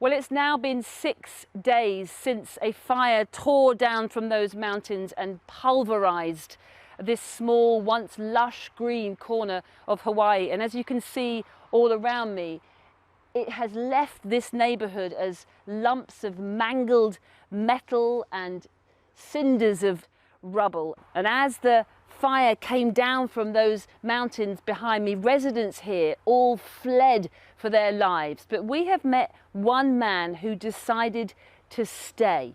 Well, it's now been 6 days since a fire tore down from those mountains and pulverized this small, once lush green corner of Hawaii. And as you can see all around me, it has left this neighborhood as lumps of mangled metal and cinders of rubble. And as the fire came down from those mountains behind me, residents here all fled for their lives. But we have met one man who decided to stay.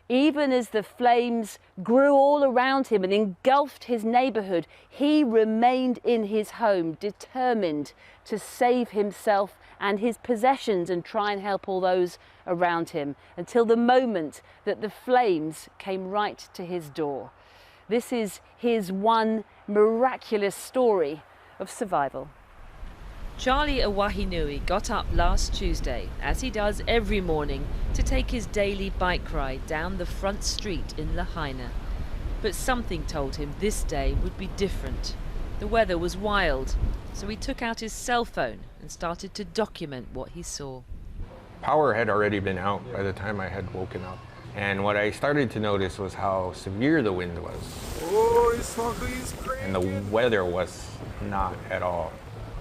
Even as the flames grew all around him and engulfed his neighborhood, he remained in his home, determined to save himself and his possessions and try and help all those around him, until the moment that the flames came right to his door. This is his one miraculous story of survival. Charlie Awahinui got up last Tuesday, as he does every morning, to take his daily bike ride down the front street in Lahaina. But something told him this day would be different. The weather was wild, so he took out his cell phone and started to document what he saw. Power had already been out by the time I had woken up. And what I started to notice was how severe the wind was. Oh, it's crazy. And the weather was not at all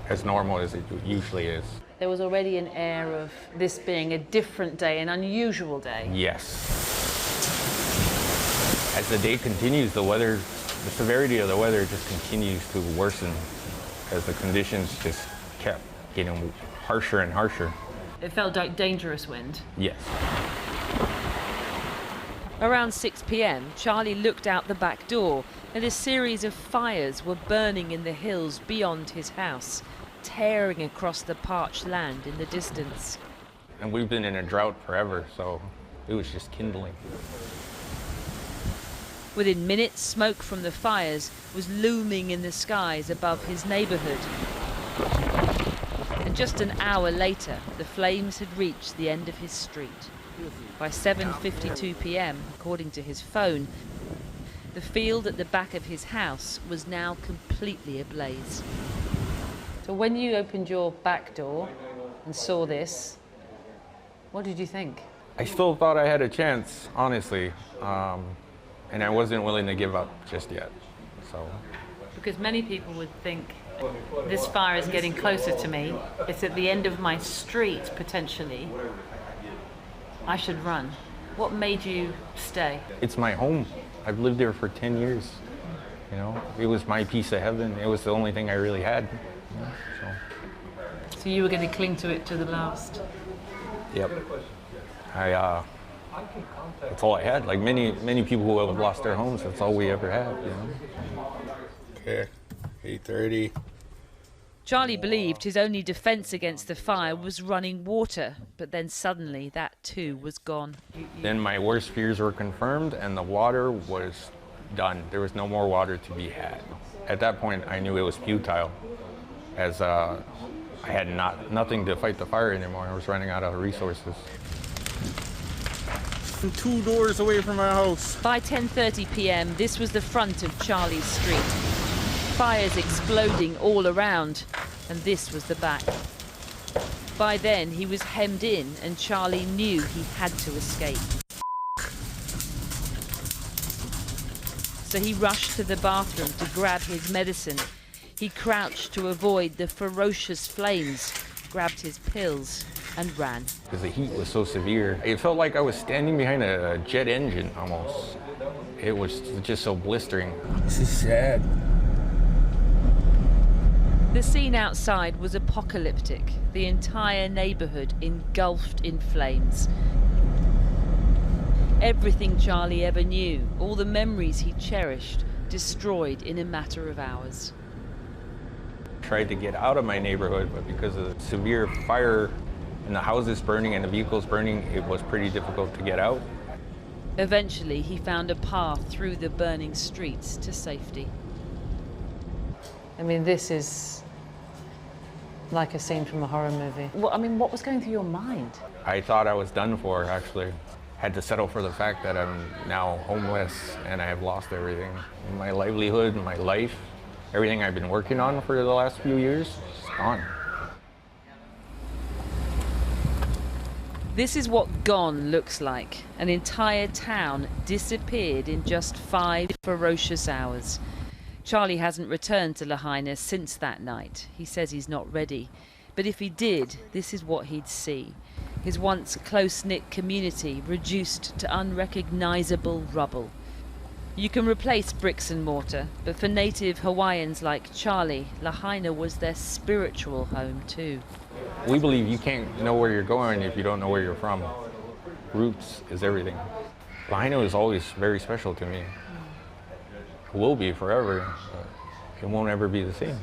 as normal as it usually is. There was already an air of this being a different day, an unusual day. Yes. As the day continues, the severity of the weather just continues to worsen as the conditions just kept getting harsher and harsher. It felt like dangerous wind. Yes. Around 6 p.m, Charlie looked out the back door and a series of fires were burning in the hills beyond his house, tearing across the parched land in the distance. And we've been in a drought forever, so it was just kindling. Within minutes, smoke from the fires was looming in the skies above his neighborhood. And just an hour later, the flames had reached the end of his street. By 7:52 p.m, according to his phone, the field at the back of his house was now completely ablaze. So when you opened your back door and saw this, what did you think? I still thought I had a chance, honestly, and I wasn't willing to give up just yet. So. Because many people would think, this fire is getting closer to me, it's at the end of my street potentially, I should run. What made you stay? It's my home. I've lived there for 10 years. You know, it was my piece of heaven. It was the only thing I really had. You know, so you were going to cling to it to the last? Yep. That's all I had. Like many people who have lost their homes, that's all we ever had. You know. Okay, 8:30. Charlie believed his only defense against the fire was running water, but then suddenly that too was gone. Then my worst fears were confirmed and the water was done. There was no more water to be had. At that point, I knew it was futile, as I had nothing to fight the fire anymore. I was running out of resources. I'm 2 doors away from my house. By 10:30 p.m, this was the front of Charlie's street. Fires exploding all around, and this was the back. By then, he was hemmed in, and Charlie knew he had to escape. So he rushed to the bathroom to grab his medicine. He crouched to avoid the ferocious flames, grabbed his pills, and ran. Because the heat was so severe, it felt like I was standing behind a jet engine almost. It was just so blistering. This is sad. The scene outside was apocalyptic, the entire neighborhood engulfed in flames. Everything Charlie ever knew, all the memories he cherished, destroyed in a matter of hours. I tried to get out of my neighborhood, but because of the severe fire and the houses burning and the vehicles burning, it was pretty difficult to get out. Eventually, he found a path through the burning streets to safety. I mean, this is like a scene from a horror movie. Well, I mean, what was going through your mind? I thought I was done for, actually. Had to settle for the fact that I'm now homeless and I have lost everything. My livelihood, my life, everything I've been working on for the last few years is gone. This is what gone looks like. An entire town disappeared in just 5 ferocious hours. Charlie hasn't returned to Lahaina since that night. He says he's not ready. But if he did, this is what he'd see. His once close-knit community reduced to unrecognisable rubble. You can replace bricks and mortar, but for native Hawaiians like Charlie, Lahaina was their spiritual home too. We believe you can't know where you're going if you don't know where you're from. Roots is everything. Lahaina is always very special to me. It will be forever, but it won't ever be the same.